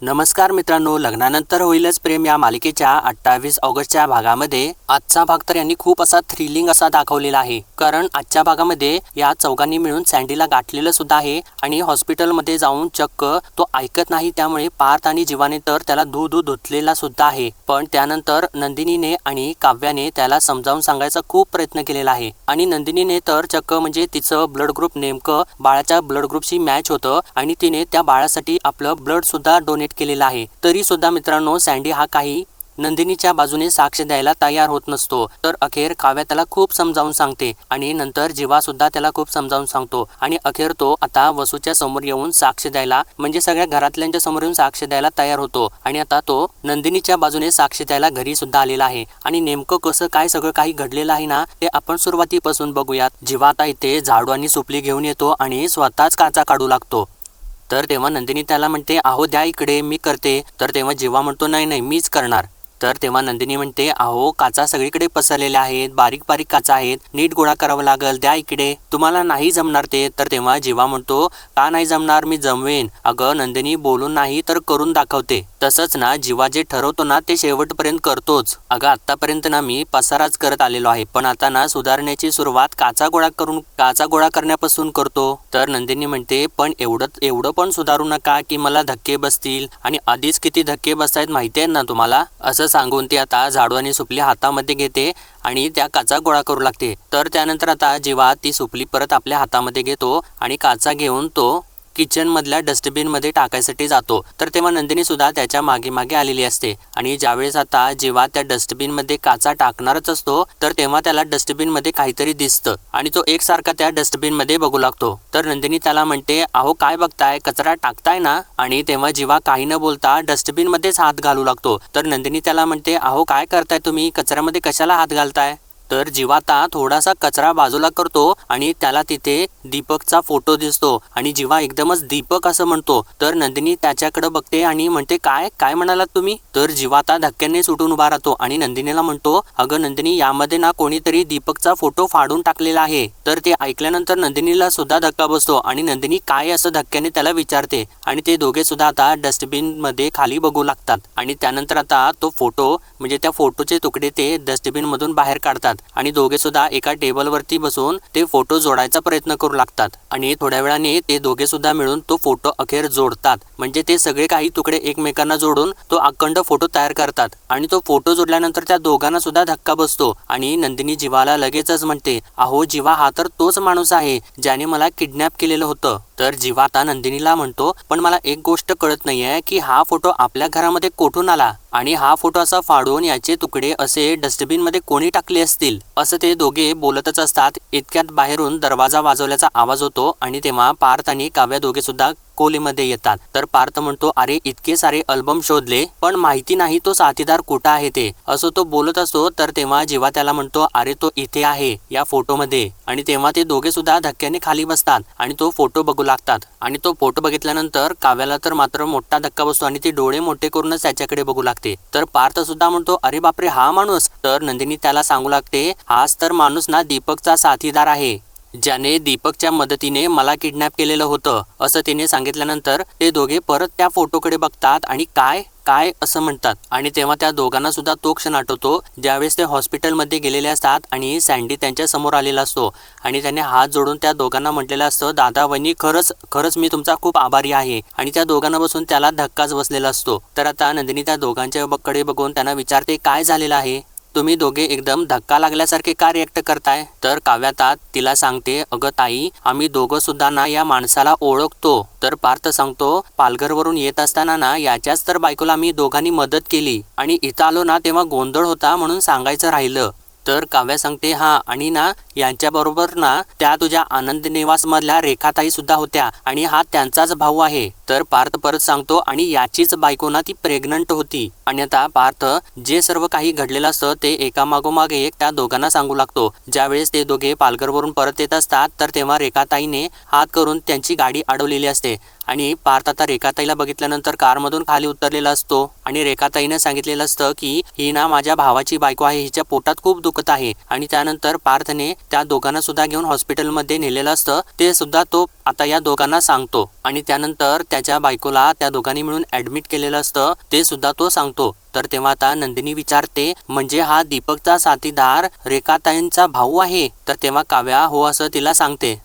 नमस्कार मित्रांनो, लग्नानंतर होईलच प्रेम या मालिकेच्या 28 ऑगस्टच्या भागामध्ये आजचा भाग तर यांनी खूप असा थ्रिलिंग असा दाखवलेला आहे. कारण आजच्या भागामध्ये या चौघांनी मिळून सँडीला गाठलेलं सुद्धा आहे आणि हॉस्पिटलमध्ये जाऊन चक्क तो ऐकत नाही. त्यामुळे पार्थ आणि जीवाने तर त्याला धुतलेला सुद्धा आहे. पण त्यानंतर नंदिनीने आणि काव्याने त्याला समजावून सांगायचा खूप प्रयत्न केलेला आहे आणि नंदिनीने तर चक्क म्हणजे तिचं ब्लड ग्रुप नेमकं बाळाच्या ब्लड ग्रुपशी मॅच होतं आणि तिने त्या बाळासाठी आपलं ब्लड सुद्धा डोनेट केलेला आहे. तरी सुद्धा मित्रांनो, सँडी हा काही नंदिनीच्या बाजूने साक्ष द्यायला तयार होत नसतो. तर अखेर काव्या त्याला खूप समजावून सांगते आणि नंतर जीवा सुद्धा त्याला खूप समजावून सांगतो आणि अखेर तो आता वसूच्या समोर येऊन साक्ष द्यायला म्हणजे सगळ्या घरातल्यांच्या समोर येऊन साक्ष द्यायला तयार होतो आणि आता तो नंदिनीच्या बाजूने साक्ष द्यायला घरी सुद्धा आलेला आहे. आणि नेमकं कसं काय सगळं काही घडलेलं आहे ना, ते आपण सुरुवातीपासून बघूयात. जीवा आता इथे झाडू आणि सुपली घेऊन येतो आणि स्वतःच काचा काढू लागतो. तर तेव्हा नंदिनी त्याला म्हणते, अहो द्या इकडे, मी करते. तर तेव्हा जीवा म्हणतो, नाही नाही मीच करणार. तर तेव्हा नंदिनी म्हणते, अहो काचा सगळीकडे पसरलेल्या आहेत, बारीक बारीक काचा आहेत, नीट गोळा करावं लागल, द्या इकडे, तुम्हाला नाही जमणार ते. तर तेव्हा जीवा म्हणतो, का नाही जमणार, मी जमवेन. अगं नंदिनी बोलून नाही तर करून दाखवते. तसंच ना जीवा जे ठरवतो ना ते शेवटपर्यंत करतोच. अगं आतापर्यंत ना मी पसाराच करत आलेलो आहे, पण आता ना सुधारण्याची सुरुवात काचा गोळा करण्यापासून करतो. तर नंदिनी म्हणते, पण एवढं पण सुधारू नका की मला धक्के बसतील, आणि आधीच किती धक्के बसतायत माहिती आहे ना तुम्हाला. असं सांगून ती आता झाडू आणि सुपली हातामध्ये घेते आणि त्या काचा गोळा करू लागते. तर त्यानंतर आता जीवा ती सुपली परत आपल्या हातामध्ये घेतो आणि काचा घेऊन तो किचन मधल्या डस्टबिन मध्ये टाकायसाठी जातो. तर तेव्हा नंदिनी सुद्धा त्याच्या मागे मागे आलेली असते आणि ज्यावेळेस आता जेव्हा त्या डस्टबिन मध्ये काचा टाकणारच असतो तर तेव्हा त्याला डस्टबिन मध्ये काहीतरी दिसतं आणि तो एकसारखा त्या डस्टबिन मध्ये बघू लागतो. तर नंदिनी त्याला म्हणते, अहो काय बघताय, कचरा टाकताय ना. आणि तेव्हा जीवा काही न बोलता डस्टबिन मध्येच हात घालू लागतो. तर नंदिनी त्याला म्हणते, अहो काय करताय तुम्ही, कचऱ्यामध्ये कशाला हात घालताय. तर जीवा आता थोडासा कचरा बाजूला करतो आणि त्याला तिथे दीपकचा फोटो दिसतो आणि जीवा एकदमच दीपक असं म्हणतो. तर नंदिनी त्याच्याकडे बघते आणि म्हणते, काय काय म्हणालात तुम्ही. तर जीवा आता धक्क्याने सुटून उभा राहतो आणि नंदिनीला म्हणतो, अगं नंदिनी, यामध्ये ना कोणीतरी दीपकचा फोटो फाडून टाकलेला आहे. तर ते ऐकल्यानंतर नंदिनीला सुद्धा धक्का बसतो आणि नंदिनी काय असं धक्क्याने त्याला विचारते आणि ते दोघे सुद्धा आता डस्टबिन मध्ये खाली बघू लागतात आणि त्यानंतर आता तो फोटो म्हणजे त्या फोटोचे तुकडे ते डस्टबिन मधून बाहेर काढतात आणि दोघे सुद्धा एका टेबलवरती बसून ते फोटो जोडायचा प्रयत्न करू लागतात आणि थोड्या वेळाने ते दोघे सुद्धा मिळून तो फोटो अखेर जोडतात. म्हणजे ते सगळे काही तुकडे एकमेकांना जोडून तो अखंड फोटो तयार करतात आणि तो फोटो जोडल्यानंतर त्या दोघांना सुद्धा धक्का बसतो आणि नंदिनी जीवाला लगेचच म्हणते, अहो जीवा, हा तर तोच माणूस आहे ज्याने मला किडनॅप केलेलं होतं. तर जीवा आता नंदिनीला म्हणतो, पण मला एक गोष्ट कळत नाहीये की हा फोटो आपल्या घरामध्ये कोठून आला आणि हा फोटो असा फाडून याचे तुकडे असे डस्टबिन मध्ये कोणी टाकले असतील. असं ते दोघे बोलतच असतात. इतक्यात बाहेरून दरवाजा वाजवल्याचा आवाज होतो आणि तेव्हा पार्थ आणि काव्या दोघे सुद्धा खोलीमध्ये येतात. तर पार्थ म्हणतो, अरे इतके सारे अल्बम शोधले पण माहिती नाही तो साथीदार कुठं आहे ते. असं तो बोलत असतो. तर तेव्हा जीवा त्याला म्हणतो, अरे तो इथे आहे या फोटो मध्ये. आणि तेव्हा ते दोघे सुद्धा धक्क्याने खाली बसतात आणि तो फोटो बघू लागतात आणि तो फोटो बघितल्यानंतर काव्याला तर मात्र मोठा धक्का बसतो आणि ती डोळे मोठे करूनच त्याच्याकडे बघू लागते. तर पार्थ सुद्धा म्हणतो, अरे बापरे, हा माणूस. तर नंदिनी त्याला सांगू लागते, हाच तर माणूस ना दीपकचा साथीदार आहे ज्याने दीपकच्या मदतीने मला किडनॅप केलेलं होतं. असं तिने सांगितल्यानंतर ते दोघे परत त्या फोटोकडे बघतात आणि काय काय असं म्हणतात. आणि तेव्हा त्या दोघांना सुद्धा तो क्षण आठवतो ज्यावेळेस ते हॉस्पिटलमध्ये गेलेले असतात आणि सँडी त्यांच्या समोर आलेला असतो आणि त्याने हात जोडून त्या दोघांना म्हटलेलं असतं, दादा वहिनी, खरंच मी तुमचा खूप आभारी आहे. आणि त्या दोघांना बसून त्याला धक्काच बसलेला असतो. तर आता नंदिनी त्या दोघांच्या कडे बघून त्यांना विचारते, काय झालेलं आहे, तुम्ही दोघे एकदम धक्का लागल्यासारखे का रिएक्ट करताय. तर काव्या तिला सांगते, अगं ताई, आम्ही दोघं सुद्धा ना या माणसाला ओळखतो. तर पार्थ सांगतो, पालघरवरून येत असताना ना याच्याच तर बायकोला आम्ही दोघांनी मदत केली आणि इथं आलो ना तेव्हा गोंधळ होता म्हणून सांगायचं राहिलं. तर काव्या सांगते, हा, आणि ना यांच्याबरोबर ना त्या तुझ्या आनंद निवास मधल्या रेखाताई सुद्धा होत्या आणि हा त्यांचाच भाऊ आहे. तर पार्थ परत सांगतो, आणि याचीच बायको ना ती प्रेग्नंट होती. आणि आता पार्थ जे सर्व काही घडलेलं असतं ते एका मागोमाग एक त्या दोघांना सांगू लागतो. ज्यावेळेस ते दोघे पालघरवरून परत येत असतात तर तेव्हा रेखाताईने हात करून त्यांची गाडी अडवलेली असते आणि पार्थ आता रेखाताईला बघितल्यानंतर कारमधून खाली उतरलेला असतो आणि रेखाताईने सांगितलेलं असतं की ही ना माझ्या भावाची बायको आहे, हिच्या पोटात खूप दुखत आहे. आणि त्यानंतर पार्थने त्या दोघांना सुद्धा घेऊन हॉस्पिटलमध्ये नेलेलं असतं ते सुद्धा तो आता या दोघांना सांगतो आणि त्यानंतर त्याच्या बायकोला त्या दोघांनी मिळून ऍडमिट केलेलं असतं ते सुद्धा तो सांगतो. तर तेव्हा आता नंदिनी विचारते म्हणजे हा दीपकचा साथीदार रेखाताईंचा भाऊ आहे. तर तेव्हा काव्या हो असं तिला सांगते.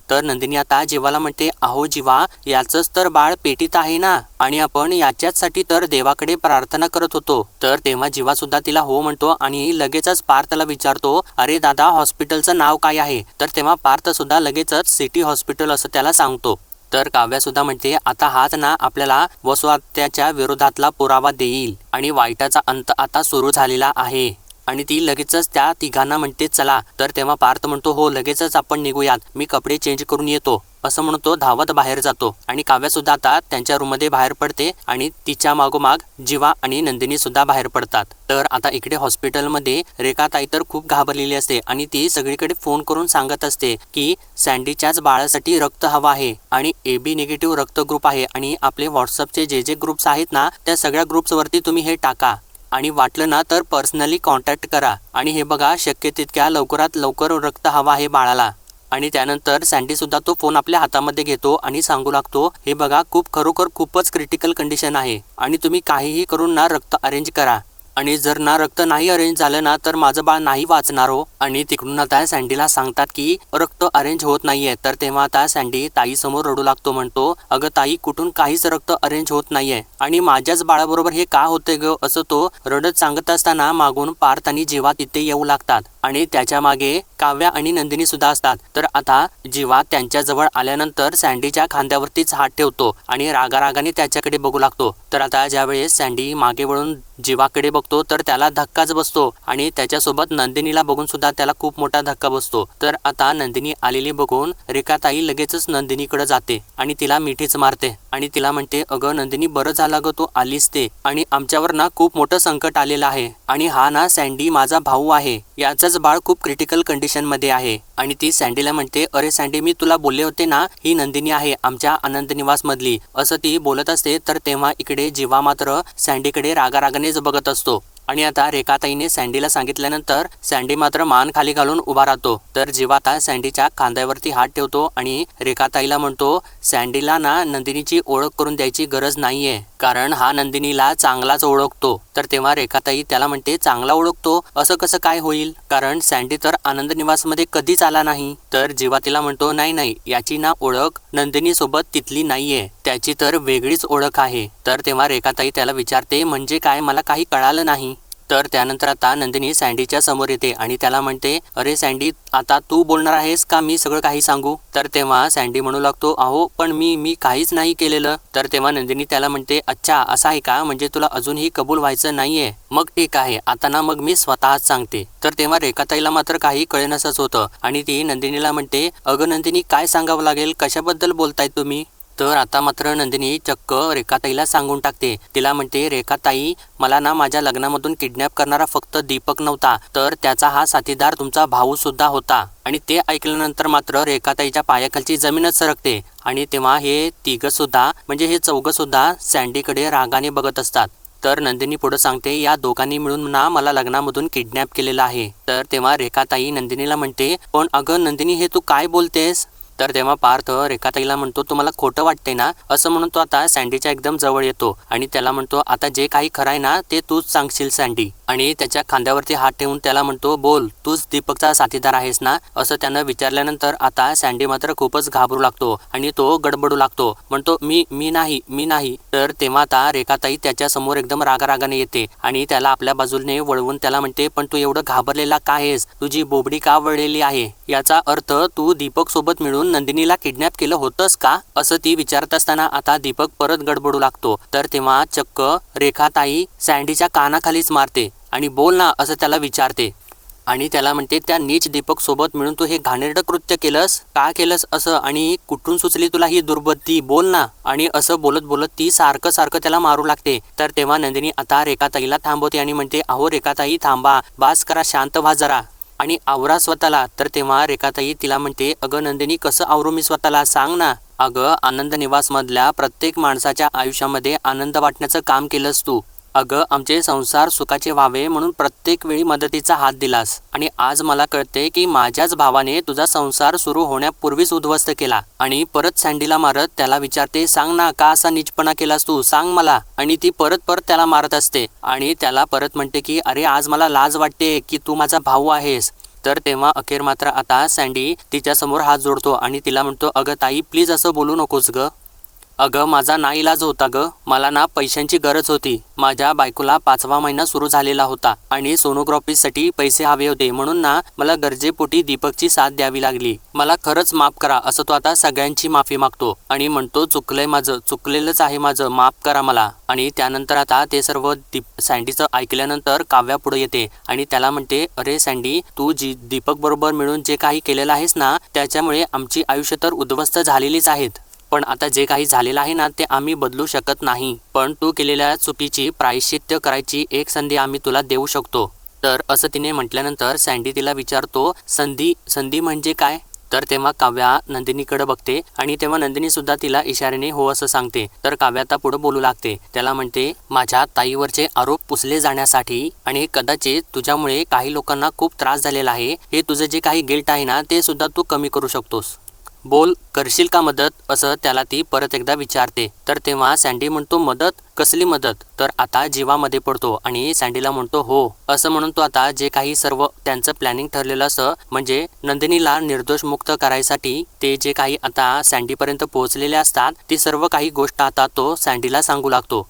तर नंदिनी आता जीवाला म्हणते अहो जीवा याचंच तर बाळ पेटीत आहे ना आणि आपण याच्याचसाठी तर देवाकडे प्रार्थना करत होतो. तर तेव्हा जीवा सुद्धा तिला हो म्हणतो आणि लगेचच पार्थला विचारतो अरे दादा हॉस्पिटलचं नाव काय आहे. तर तेव्हा पार्थ सुद्धा लगेचच सिटी हॉस्पिटल असं त्याला सांगतो. तर काव्या सुद्धा म्हणते आता हाच ना आपल्याला वसुहत्याच्या विरोधातला पुरावा देईल आणि वाईटाचा अंत आता सुरू झालेला आहे. आणि ती लगेचच त्या तिघांना म्हणते चला. तर तेव्हा पार्थ म्हणतो हो लगेचच आपण निघूयात, मी कपडे चेंज करून येतो असं म्हणून तो धावत बाहेर जातो. आणि काव्या सुद्धा आता त्यांच्या रूममध्ये बाहेर पडते आणि तिच्या मागोमाग जीवा आणि नंदिनी सुद्धा बाहेर पडतात. तर आता इकडे हॉस्पिटलमध्ये रेखाताई तर खूप घाबरलेली असते आणि ती सगळीकडे फोन करून सांगत असते की सँडीच्याच बाळासाठी रक्त हवा आहे आणि AB निगेटिव्ह रक्त ग्रुप आहे आणि आपले व्हॉट्सअपचे जे ग्रुप्स आहेत ना त्या सगळ्या ग्रुप्सवरती तुम्ही हे टाका आणि वाटलं ना तर पर्सनली कॉन्टॅक्ट करा आणि हे बघा शक्य तितक्या लवकरात लवकर रक्त हवा आहे बाळाला. आणि त्यानंतर सँडी सुद्धा तो फोन आपल्या हातामध्ये घेतो आणि सांगू लागतो हे बघा खरोखर खूपच क्रिटिकल कंडिशन आहे आणि तुम्ही काहीही करून ना रक्त अरेंज करा आणि जर ना रक्त नाही अरेंज झालं ना तर माझं बाळ नाही वाचणार हो. आणि तिकडून आता सँडीला सांगतात की रक्त अरेंज होत नाहीये. तर तेव्हा आता सँडी ताई समोर रडू लागतो, म्हणतो अगं ताई कुठून काहीच रक्त अरेंज होत नाहीये आणि माझ्याच बाळाबरोबर हे का होते ग असं तो रडत सांगत असताना मागून पार्थ आणि जीवा तिथे येऊ लागतात आणि त्याच्या मागे काव्या आणि नंदिनी सुद्धा असतात. तर आता जीवा त्यांच्या जवळ आल्यानंतर सँडीच्या खांद्यावरतीच हात ठेवतो आणि रागारागाने त्याच्याकडे बघू लागतो. तर आता ज्यावेळेस सँडी मागे वळून जीवाकडे बघतो तर त्याला धक्काच बसतो आणि त्याच्यासोबत नंदिनीला बघून सुद्धा त्याला खूप मोठा धक्का बसतो. तर आता नंदिनी आलेली बघून रेखाताई लगेचच नंदिनीकडे जाते आणि तिला मिठीच मारते आणि तिला म्हणते अगं नंदिनी बरं झालं ग तू आलीस ते आणि आमच्यावर ना खूप मोठं संकट आलेलं आहे आणि हा ना सँडी माझा भाऊ आहे, याचंच बाळ खूप क्रिटिकल कंडिशन मध्ये आहे. आणि ती सँडीला म्हणते अरे सँडी मी तुला बोलले होते ना ही नंदिनी आहे आमच्या आनंद निवास मधली असं ती बोलत असते. तर तेव्हा इकडे जीवा मात्र सँडीकडे रागारागानेच बघत असतो आणि आता रेखाताईने सँडीला सांगितल्यानंतर सँडी मात्र मान खाली घालून उभा राहतो. तर जीवा आता सँडीच्या खांद्यावरती हात ठेवतो आणि रेखाताईला म्हणतो सँडीला ना नंदिनीची ओळख करून द्यायची गरज नाहीये कारण हा नंदिनीला चांगलाच ओळखतो. तर तेव्हा रेखाताई त्याला म्हणते चांगला ओळखतो असं कसं काय होईल कारण सँडी तर आनंद निवासमध्ये कधीच आला नाही. तर जीवा तिला म्हणतो नाही याची ना ओळख नंदिनी सोबत तिथली नाहीये, त्याची तर वेगळीच ओळख आहे. तर तेव्हा रेखाताई त्याला विचारते म्हणजे काय मला काही कळालं नाही. तर त्यानंतर आता नंदिनी सँडीच्या समोर येते आणि त्याला म्हणते अरे सँडी आता तू बोलणार आहेस का मी सगळं काही सांगू. तर तेव्हा सँडी म्हणू लागतो अहो पण मी काहीच नाही केलेलं. तर तेव्हा नंदिनी त्याला म्हणते अच्छा असं आहे का म्हणजे तुला अजूनही कबूल व्हायचं नाहीये, मग ठीक आहे आता ना मग मी स्वतःच सांगते. तर तेव्हा रेखाताईला मात्र काही कळेनसच होतं आणि ती नंदिनीला म्हणते अगं नंदिनी काय सांगावं लागेल, कशाबद्दल बोलताय तुम्ही. तर आता मात्र नंदिनी चक्क रेखाताईला सांगून टाकते. तिला म्हणते रेखाताई मला ना माझ्या लग्नामधून किडनॅप करणारा फक्त दीपक नव्हता तर त्याचा हा साथीदार तुमचा भाऊ सुद्धा होता. आणि ते ऐकल्यानंतर मात्र रेखाताईच्या पायाखालची जमीनच सरकते आणि तेव्हा हे तिघ सुद्धा म्हणजे हे चौघ सुद्धा सँडीकडे रागाने बघत असतात. तर नंदिनी पुढे सांगते या दोघांनी मिळून ना मला लग्नामधून किडनॅप केलेलं आहे. तर तेव्हा रेखाताई नंदिनीला म्हणते पण अगं नंदिनी हे तू काय बोलतेस. तर तेव्हा पार्थ रेखाताईला म्हणतो तुम्हाला खोटं वाटते ना असं म्हणून तो आता सँडीच्या एकदम जवळ येतो आणि त्याला म्हणतो आता जे काही खरं आहे ना ते तूच सांगशील सँडी. आणि त्याच्या खांद्यावरती हात ठेवून त्याला म्हणतो बोल तूच दीपकचा साथीदार आहेस ना असं त्यानं विचारल्यानंतर आता सँडी मात्र खूपच घाबरू लागतो आणि तो गडबडू लागतो, म्हणतो मी नाही. तर तेव्हा आता रेखाताई त्याच्या समोर एकदम रागारागाने येते आणि त्याला आपल्या बाजूने वळवून त्याला म्हणते पण तू एवढं घाबरलेला का आहेस, तुझी बोबडी का वळलेली आहे, याचा अर्थ तू दीपक सोबत मिळून नंदिनीला किडनॅप केलं होतंस का असं ती विचारत असताना आता दीपक परत गडबडू लागतो. तर तेव्हा चक्क रेखाताई सँडीच्या कानाखालीच मारते आणि बोल ना असं त्याला विचारते आणि त्याला म्हणते त्या नीच दीपक सोबत मिळून तू हे घाणेरडं कृत्य केलंस का केलंस असं आणि कुठून सुचली तुला ही दुर्बुद्धी बोल ना. आणि असं बोलत ती सारखं त्याला मारू लागते. तर तेव्हा नंदिनी आता रेखाताईला थांबवते आणि म्हणते अहो रेखाताई थांबा, बास करा, शांत व्हा जरा आणि आवरा स्वतःला. तर तेव्हा रेखाताई तिला म्हणते अगं नंदिनी कसं आवरू मी स्वतःला सांग ना. अगं आनंद निवास मधल्या प्रत्येक माणसाच्या आयुष्यामध्ये आनंद वाटण्याचं काम केलंस तू अगं आमचे संसार सुखाचे व्हावे म्हणून प्रत्येक वेळी मदतीचा हात दिलास आणि आज मला कळते की माझ्याच भावाने तुझा संसार सुरू होण्यापूर्वीच उद्ध्वस्त केला. आणि परत सँडीला मारत त्याला विचारते, सांग ना का असा नीचपणा केलास तू, सांग मला. आणि ती परत परत त्याला मारत असते आणि त्याला परत म्हणते की अरे आज मला लाज वाटते की तू माझा भाऊ आहेस. तर तेव्हा अखेर मात्र आता सँडी तिच्यासमोर हात जोडतो आणि तिला म्हणतो, अगं ताई प्लीज असं बोलू नकोस ग. अगं माझा नाईलाज होता ग, मला ना पैशांची गरज होती. माझ्या बायकोला 5वा महिना सुरू झालेला होता आणि सोनोग्राफीसाठी पैसे हवे होते म्हणून ना मला गरजेपोटी दीपकची साथ द्यावी लागली. मला खरंच माफ करा असं तो आता सगळ्यांची माफी मागतो आणि म्हणतो चुकलंय माझं, चुकलेलंच आहे माझं, माफ करा मला. आणि त्यानंतर आता ते सर्व सँडीचं ऐकल्यानंतर काव्या पुढे येते आणि त्याला म्हणते, अरे सँडी तू दीपक बरोबर मिळून जे काही केलेलं आहेस ना त्याच्यामुळे आमची आयुष्य तर उद्ध्वस्त झालेलीच आहेत. पण आता जे काही झालेलं आहे ना ते आम्ही बदलू शकत नाही. पण तू केलेल्या चुकीची प्रायश्चित्त करायची एक संधी आम्ही तुला देऊ शकतो. तर असं तिने म्हटल्यानंतर सँडी तिला विचारतो, संधी म्हणजे काय? तर तेव्हा काव्या नंदिनीकडे बघते आणि तेव्हा नंदिनी सुद्धा तिला इशाऱ्याने हो असं सांगते. तर काव्या आता पुढे बोलू लागते. त्याला म्हणते, माझ्या ताईवरचे आरोप पुसले जाण्यासाठी आणि कदाचित तुझ्यामुळे काही लोकांना खूप त्रास झालेला आहे, हे तुझं जे काही गिल्ट आहे ना ते सुद्धा तू कमी करू शकतोस. बोल, करशील का मदत असं त्याला ती परत एकदा विचारते. तर तेव्हा सँडी म्हणतो, मदत? कसली मदत? तर आता जीवामध्ये पडतो आणि सँडीला म्हणतो हो असं म्हणून तो आता जे काही सर्व त्यांचं प्लॅनिंग ठरलेलं असं म्हणजे नंदिनीला निर्दोष मुक्त करायसाठी ते जे काही आता सँडीपर्यंत पोहोचलेले असतात ती सर्व काही गोष्ट आता तो सँडीला सांगू लागतो.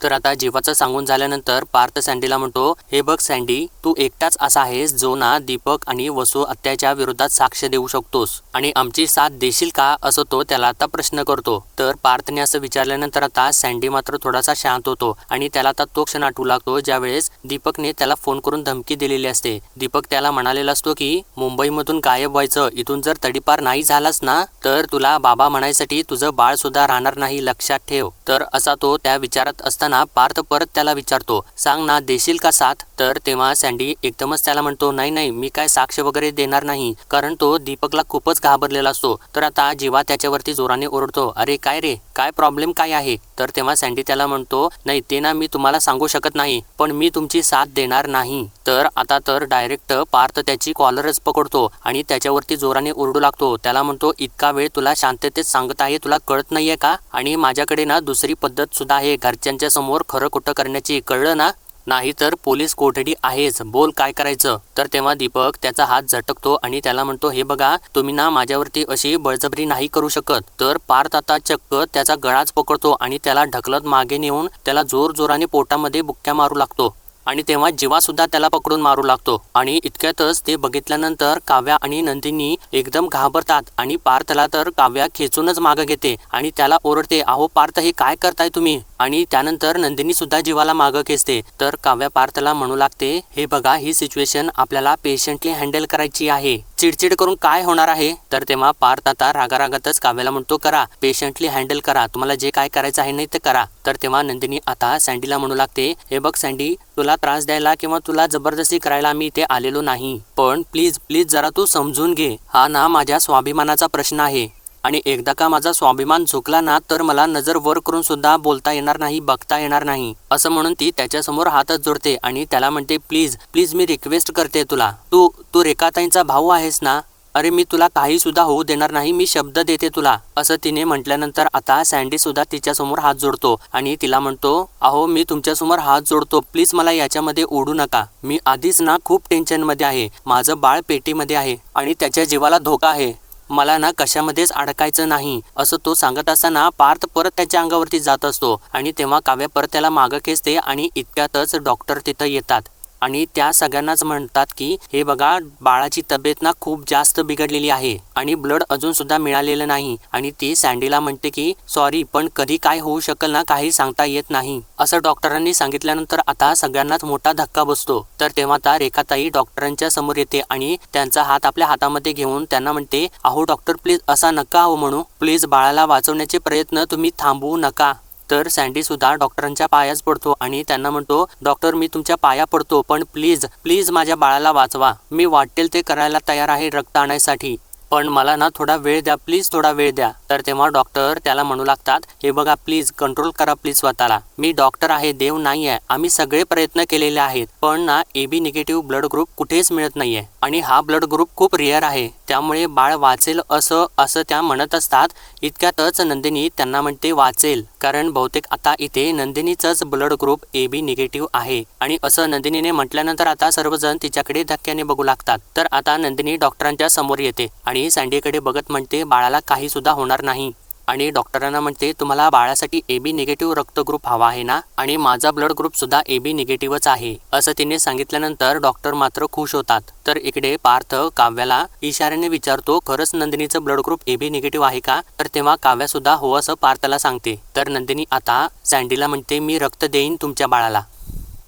तर आता जीवाचं सांगून झाल्यानंतर पार्थ सँडीला म्हणतो, हे बघ सँडी तू एकटाच असा आहेस जो ना दीपक आणि वसू हत्याच्या विरोधात साक्ष देऊ शकतोस आणि आमची साथ देशील का असं तो त्याला आता प्रश्न करतो. तर पार्थने असं विचारल्यानंतर आता सँडी मात्र थोडासा शांत होतो आणि त्याला आता तो क्षण आठवू लागतो ज्यावेळेस दीपकने त्याला फोन करून धमकी दिलेली असते. दीपक त्याला म्हणालेला असतो की मुंबईमधून गायब व्हायचं, इथून जर तडीपार नाही झालास ना तर तुला बाबा म्हणायसाठी तुझं बाळ सुद्धा राहणार नाही, लक्षात ठेव. तर असा तो त्या विचारात असताना पार्थ परत त्याला विचारतो, सांग ना देशील का साथ? तर तेव्हा सँडी एकदमच त्याला म्हणतो, नाही मी काय साक्ष वगैरे देणार नाही, कारण तो दीपकला खूपच घाबरलेला असतो. तर आता जीवा त्याच्यावरती जोराने ओरडतो, अरे काय रे, काय प्रॉब्लेम काय आहे? तर तेव्हा सँडी त्याला म्हणतो, नाही ते ना मी तुम्हाला सांगू शकत नाही, पण मी तुमची साथ देणार नाही. तर आता तर डायरेक्ट पार्थ त्याची कॉलरच पकडतो आणि त्याच्यावरती जोराने ओरडू लागतो. त्याला म्हणतो, इतका वेळ तुला शांततेत सांगत आहे, तुला कळत नाहीये का? आणि माझ्याकडे ना दुसरी पद्धत सुद्धा आहे घरच्यांच्या समोर खरं खोटं करण्याची, कळलं ना? नाही तर पोलीस कोठडी आहेच, बोल काय करायचं? तर तेव्हा दीपक त्याचा हात झटकतो आणि त्याला म्हणतो, हे बघा तुम्ही ना माझ्यावरती अशी बळजबरी नाही करू शकत. तर पार्थ आता चक्क त्याचा गळाच पकडतो आणि त्याला ढकलत मागे नेऊन त्याला जोराने पोटामध्ये बुक्क्या मारू लागतो आणि तेव्हा जीवा सुद्धा त्याला पकडून मारू लागतो. आणि इतक्यातच ते बघितल्यानंतर काव्या आणि नंदिनी एकदम घाबरतात आणि पार्थला तर काव्या खेचूनच मागं घेते आणि त्याला ओरडते, अहो पार्थ हे काय करताय तुम्ही? आणि त्यानंतर नंदिनी सुद्धा जीवाला मागं खेचते. तर काव्या पार्थला म्हणू लागते, हे बघा ही सिच्युएशन आपल्याला पेशंटली हँडल करायची आहे, चिडचिड करून काय होणार आहे? तर तेव्हा पार्थ आता रागारागातच काव्याला म्हणतो, करा पेशंटली हँडल करा, तुम्हाला जे काय करायचं आहे नाही ते करा. तर तेव्हा नंदिनी आता सँडीला म्हणू लागते, हे बघ सँडी तुला त्रास द्यायला किंवा तुला जबरदस्ती करायला मी इथे आलेलो नाही, पण प्लीज जरा तू समजून घे, हा ना माझ्या स्वाभिमानाचा प्रश्न आहे आणि एकदा का माझा स्वाभिमान झुकला ना तर मला नजर वर करून सुद्धा बोलता येणार नाही, बघता येणार नाही. असं म्हणून ती त्याच्यासमोर हातच जोडते आणि त्याला म्हणते, प्लीज मी रिक्वेस्ट करते तुला, तू रेखाताईंचा भाऊ आहेस ना, अरे मी तुला काही सुद्धा होऊ देणार नाही, मी शब्द देते तुला. असं तिने म्हटल्यानंतर आता सँडी सुद्धा तिच्यासमोर हात जोडतो आणि तिला म्हणतो, अहो मी तुमच्यासमोर हात जोडतो, प्लीज मला याच्यामध्ये ओढू नका, मी आधीच ना खूप टेन्शनमध्ये आहे, माझं बाळ पेटीमध्ये आहे आणि त्याच्या जीवाला धोका आहे, मला ना कशामध्येच अडकायचं नाही. असं तो सांगत असताना पार्थ परत त्याच्या अंगावरती जात असतो आणि तेव्हा काव्या परत त्याला मागं खेचते आणि इतक्यातच डॉक्टर तिथं येतात आणि त्या सगळ्यांनाच म्हणतात की हे बघा बाळाची तब्येत ना खूप जास्त बिघडलेली आहे आणि ब्लड अजून सुद्धा मिळालेलं नाही. आणि ती सँडीला म्हणते की सॉरी पण कधी काय होऊ शकेल ना काही सांगता येत नाही, असं डॉक्टरांनी सांगितल्यानंतर आता सगळ्यांनाच मोठा धक्का बसतो. तर तेव्हा आता रेखाताई डॉक्टरांच्या समोर येते आणि त्यांचा हात आपल्या हातामध्ये घेऊन त्यांना म्हणते, अहो डॉक्टर प्लीज असा नका हो म्हणू, प्लीज बाळाला वाचवण्याचे प्रयत्न तुम्ही थांबवू नका. तर सँडी सुद्धा डॉक्टरांच्या पायाच पडतो आणि त्यांना म्हणतो, डॉक्टर मी तुमच्या पाया पडतो पण प्लीज माझ्या बाळाला वाचवा, मी वाटेल ते करायला तयार आहे रक्त आणायसाठी, पण मला ना थोडा वेळ द्या, प्लीज थोडा वेळ द्या. तर तेव्हा डॉक्टर त्याला म्हणू लागतात, हे बघा प्लीज कंट्रोल करा प्लीज स्वतःला. मी डॉक्टर आहे, देव नाही आहे. आम्ही सगळे प्रयत्न केलेले आहेत, पण ना AB निगेटिव्ह ब्लड ग्रुप कुठेच मिळत नाहीये आणि हा ब्लड ग्रुप खूप रेअर आहे, त्यामुळे बाळ वाचेल असं त्या म्हणत असतात. इतक्यातच नंदिनी त्यांना म्हणते वाचेल, कारण बहुतेक आता इथे नंदिनीचंच ब्लड ग्रुप AB निगेटिव्ह आहे. आणि असं नंदिनीने म्हटल्यानंतर आता सर्वजण तिच्याकडे धक्क्याने बघू लागतात. तर आता नंदिनी डॉक्टरांच्या समोर येते आणि सँडीकडे बघत म्हणते बाळाला काही सुद्धा होणार नाही. आणि डॉक्टरांना म्हणते तुम्हाला बाळासाठी AB निगेटिव्ह रक्त ग्रुप हवा आहे ना, आणि माझा ब्लड ग्रुप सुद्धा AB निगेटिव्हच आहे असं तिने सांगितल्यानंतर डॉक्टर मात्र खुश होतात. तर इकडे पार्थ काव्याला इशाऱ्याने विचारतो, खरंच नंदिनीचं ब्लड ग्रुप AB निगेटिव्ह आहे का? तर तेव्हा काव्या सुद्धा हो असं पार्थला सांगते. तर नंदिनी आता सँडीला म्हणते मी रक्त देईन तुमच्या बाळाला.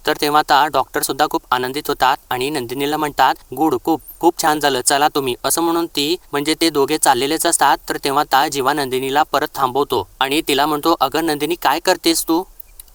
तर तेव्हा आता डॉक्टर सुद्धा खूप आनंदित होतात आणि नंदिनीला म्हणतात गुड, खूप छान झालं, चला तुम्ही, असं म्हणून ती म्हणजे ते दोघे चाललेलेच असतात. तर तेव्हा आता जीवा नंदिनीला परत थांबवतो आणि तिला म्हणतो, अगं नंदिनी काय करतेस तू?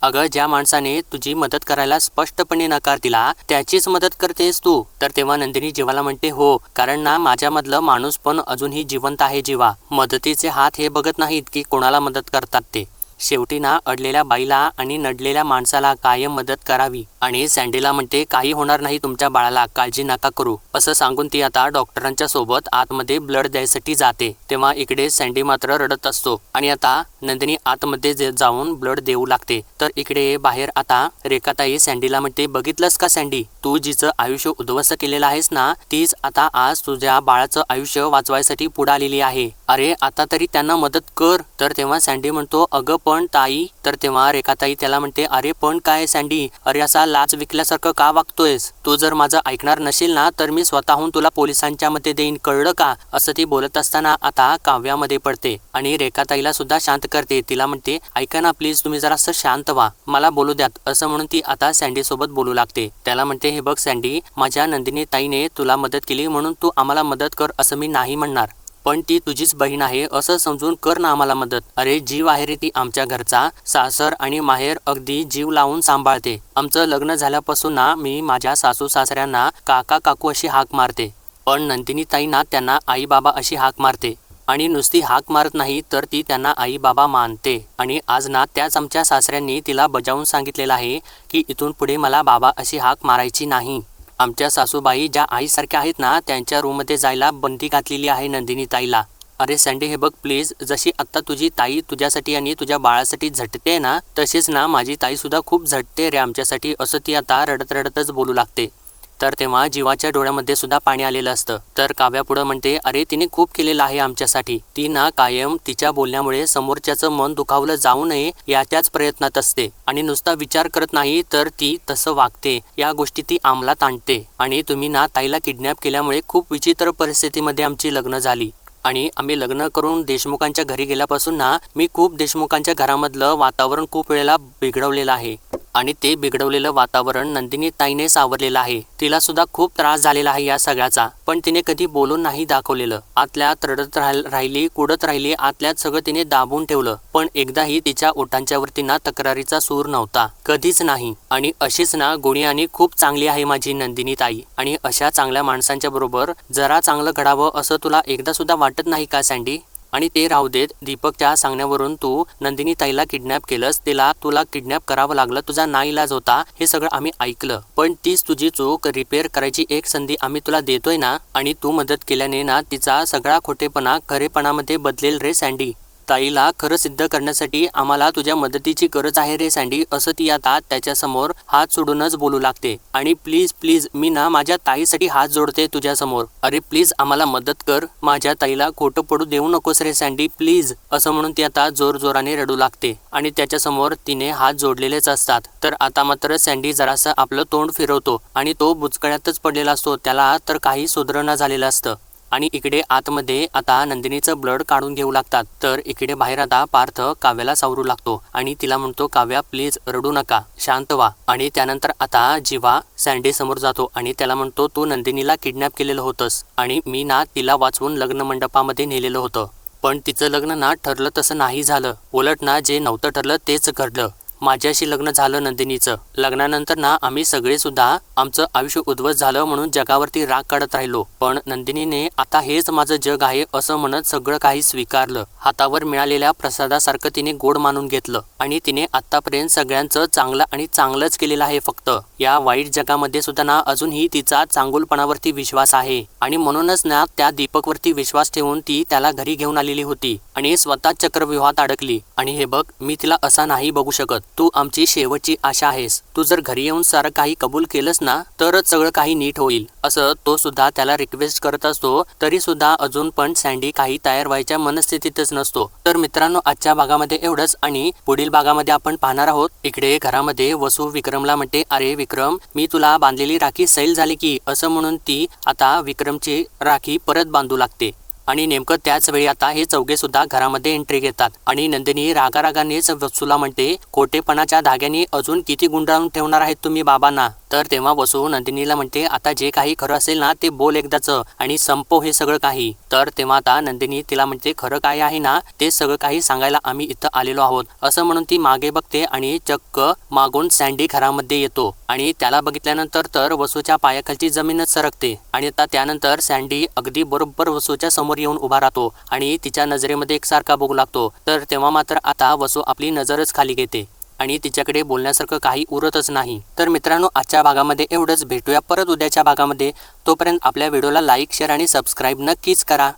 अगं ज्या माणसाने तुझी मदत करायला स्पष्टपणे नकार दिला त्याचीच मदत करतेस तू? तर तेव्हा नंदिनी जीवाला म्हणते हो, कारण ना माझ्यामधलं माणूस पण अजूनही जिवंत आहे जीवा. मदतीचे हात हे बघत नाहीत की कोणाला मदत करतात ते. शेवटी ना अडलेल्या बाईला आणि नडलेल्या माणसाला कायम मदत करावी. आणि सँडीला म्हणते काही होणार नाही तुमच्या बाळाला, काळजी नका करू, असं सांगून ती आता डॉक्टरांच्या सोबत आतमध्ये ब्लड द्यायसाठी जाते. तेव्हा इकडे सँडी मात्र रडत असतो आणि आता नंदिनी आतमध्ये जाऊन ब्लड देऊ लागते. तर इकडे बाहेर आता रेखाताई सँडीला म्हणते, बघितलंस का सँडी, तू जिचं आयुष्य उद्ध्वस्त केलेलं आहेस ना, तीच आता आज तुझ्या बाळाचं आयुष्य वाचवायसाठी पुढे आलेली आहे. अरे आता तरी त्यांना मदत कर. तर तेव्हा सँडी म्हणतो, अगं पण ताई. तर तेव्हा रेखाताई त्याला म्हणते, अरे पण काय सँडी, अरे असा लाच विकल्यासारखं का वागतोयस? तू जर माझं ऐकणार नशील ना तर मी स्वतःहून तुला पोलिसांच्या मध्ये देईन, कळलं का? असं ती बोलत असताना आता काव्यामध्ये पडते आणि रेखाताईला सुद्धा शांत करते. तिला म्हणते, ऐका ना प्लीज, तुम्ही जरा असं शांत व्हा, मला बोलू द्यात, असं म्हणून ती आता सँडी सोबत बोलू लागते. त्याला म्हणते, हे बघ सँडी, माझ्या नंदिनी ताईने तुला मदत केली म्हणून तू आम्हाला मदत कर असं मी नाही म्हणणार, पण ती तुझीच बहीण आहे असं समजून कर ना आम्हाला मदत. अरे जीव आहे रे ती आमच्या घरचा, सासर आणि माहेर अगदी जीव लावून सांभाळते. आमचं लग्न झाल्यापासून ना मी माझ्या सासू सासऱ्यांना काका काकू अशी हाक मारते, पण नंदिनी ताईंना त्यांना आई बाबा अशी हाक मारते. आणि नुसती हाक मारत नाही तर ती त्यांना आई बाबा मानते. आणि आज ना त्याच आमच्या सासऱ्यांनी तिला बजावून सांगितलेलं आहे की इथून पुढे मला बाबा अशी हाक मारायची नाही. आमच्या सासूबाई ज्या आईसारख्या आहेत ना त्यांच्या रूममध्ये जायला बंदी घातलेली आहे नंदिनी ताईला. अरे सँडी, हे बघ प्लीज, जशी आत्ता तुझी ताई तुझ्यासाठी आणि तुझ्या बाळासाठी झटते ना, तशीच ना माझी ताई सुद्धा खूप झटते रे आमच्यासाठी, असं ती आता रडत रडतच बोलू लागते. तर तेव्हा जीवाच्या डोळ्यामध्ये सुद्धा पाणी आलेलं असतं. तर काव्या पुढं म्हणते, अरे तिने खूप केलेलं आहे आमच्यासाठी. ती ना कायम तिच्या बोलण्यामुळे समोरच्याचं मन दुखावलं जाऊ नये याच्याच प्रयत्नात असते आणि नुसता विचार करत नाही तर ती तसं वागते. या गोष्टी ती अंमलात आणते. आणि तुम्ही ना ताईला किडनॅप केल्यामुळे खूप विचित्र परिस्थितीमध्ये आमची लग्न झाली आणि आम्ही लग्न करून देशमुखांच्या घरी गेल्यापासून ना मी खूप देशमुखांच्या घरामधलं वातावरण खूप वेळेला बिघडवलेलं आहे आणि ते बिघडवलेलं वातावरण नंदिनी ताईने सावरलेलं आहे. तिला सुद्धा खूप त्रास झालेला आहे या सगळ्याचा, पण तिने कधी बोलून नाही दाखवलेलं. आतल्यात रडत राहिली, कुडत राहिली, आतल्यात सगळं तिने दाबून ठेवलं, पण एकदाही तिच्या ओठांच्या वरती ना तक्रारीचा सूर नव्हता, कधीच नाही. आणि अशीच ना गुणी आणि खूप चांगली आहे माझी नंदिनी ताई. आणि अशा चांगल्या माणसांच्या बरोबर जरा चांगलं घडावं असं तुला एकदा सुद्धा वाटत नाही का सँडी? आणि ते राहू देत, दीपकच्या सांगण्यावरून तू नंदिनी ताईला किडनॅप केलंस, तुला किडनॅप करावं लागलं, तुझा नाईलाज होता, हे सगळं आम्ही ऐकलं, पण तीच तुझी चूक रिपेअर करायची एक संधी आम्ही तुला देतोय ना, आणि तू मदत केल्याने ना तिचा सगळा खोटेपणा खरेपणामध्ये बदलेल रे सँडी. ताईला खरं सिद्ध करण्यासाठी आम्हाला तुझ्या मदतीची गरज आहे रे सँडी, असं ती आता त्याच्यासमोर हात सोडूनच बोलू लागते. आणि प्लीज प्लीज, मी ना माझ्या ताईसाठी हात जोडते तुझ्यासमोर, अरे प्लीज आम्हाला मदत कर, माझ्या ताईला खोटं पडू देऊ नकोस रे सँडी प्लीज, असं म्हणून ती आता जोरजोराने रडू लागते. आणि त्याच्यासमोर तिने हात जोडलेलेच असतात. तर आता मात्र सँडी जरासं आपलं तोंड फिरवतो आणि तो बुचकळ्यातच पडलेला असतो, त्याला तर काही सुधारणा झालेलं असतं. आणि इकडे आतमध्ये आता नंदिनीचं ब्लड काढून घेऊ लागतात. तर इकडे बाहेर आता पार्थ काव्याला सावरू लागतो आणि तिला म्हणतो, काव्या प्लीज रडू नका, शांत व्हा. आणि त्यानंतर आता जीवा सँडी समोर जातो आणि त्याला म्हणतो, तू नंदिनीला किडनॅप केलेलं होतंस आणि मी ना तिला वाचवून लग्न मंडपामध्ये नेलेलं होतं, पण तिचं लग्न ना ठरलं तसं नाही झालं, उलट ना जे नव्हतं ठरलं तेच घडलं. माझ्याशी लग्न झालं नंदिनीचं. लग्नानंतर ना आम्ही सगळे सुद्धा आमचं आयुष्य उद्ध्वस्त झालं म्हणून जगावरती राग काढत राहिलो. पण नंदिनीने आता हेच माझं जग आहे असं म्हणत सगळं काही स्वीकारलं. हातावर मिळालेल्या प्रसादासारखं तिने गोड मानून घेतलं आणि तिने आतापर्यंत सगळ्यांचं चांगलं आणि चांगलंच केलेलं आहे. फक्त या वाईट जगामध्ये सुद्धा ना अजूनही तिचा चांगुलपणावरती विश्वास आहे आणि म्हणूनच ना त्या दीपकवरती विश्वास ठेवून ती त्याला घरी घेऊन आलेली होती आणि स्वतः चक्रव्यूहात अडकली. आणि हे बघ, मी तिला असा नाही बघू शकत. तू आमची शेवटची आशा आहेस. तू जर घरी येऊन सारं काही कबूल केलंस ना तरच सगळं काही नीट होईल असं तो सुद्धा त्याला रिक्वेस्ट करत असतो. तरी सुद्धा अजून पण सँडी काही तयार व्हायच्या मनस्थितीतच नसतो. तर मित्रांनो, आजच्या भागामध्ये एवढंच आणि पुढील भागामध्ये आपण पाहणार आहोत. इकडे घरामध्ये वसू विक्रमला म्हणते, अरे विक्रम, मी तुला बांधलेली राखी सैल झाली की, असं म्हणून ती आता विक्रमची राखी परत बांधू लागते. आणि नेमकं त्याच वेळी आता हे चौघे सुद्धा घरामध्ये एंट्री घेतात आणि नंदिनी रागारागानेच वसूला म्हणते, खोटेपणाच्या धाग्याने अजून किती गुंडाळून ठेवणार आहेत तुम्ही बाबांना. तर तेव्हा वसू नंदिनीला म्हणते, आता जे काही खरं असेल ना ते बोल एकदाच आणि संपव हे सगळं काही. तर तेव्हा आता नंदिनी तिला म्हणते, खरं काय आहे ना ते सगळं काही सांगायला आम्ही इथं आलेलो आहोत. असं म्हणून ती मागे बघते आणि चक्क मागून सँडी घरामध्ये येतो आणि त्याला बघितल्यानंतर तर वसूच्या पायाखालची जमीनच सरकते. आणि आता त्यानंतर सँडी अगदी बरोबर वसूच्या समोर येऊन उभा राहतो आणि तिच्या नजरेमध्ये एकसारखा बघू लागतो. तर तेव्हा मात्र आता वसू आपली नजरच खाली घेते आणि तिच्याकडे बोलण्यासारखं काही उरतच नाही. तर मित्रांनो, आजच्या भागामध्ये एवढंच. भेटूया परत उद्याच्या भागामध्ये. तोपर्यंत आपल्या व्हिडिओला लाईक, शेअर आणि सबस्क्राईब नक्कीच करा.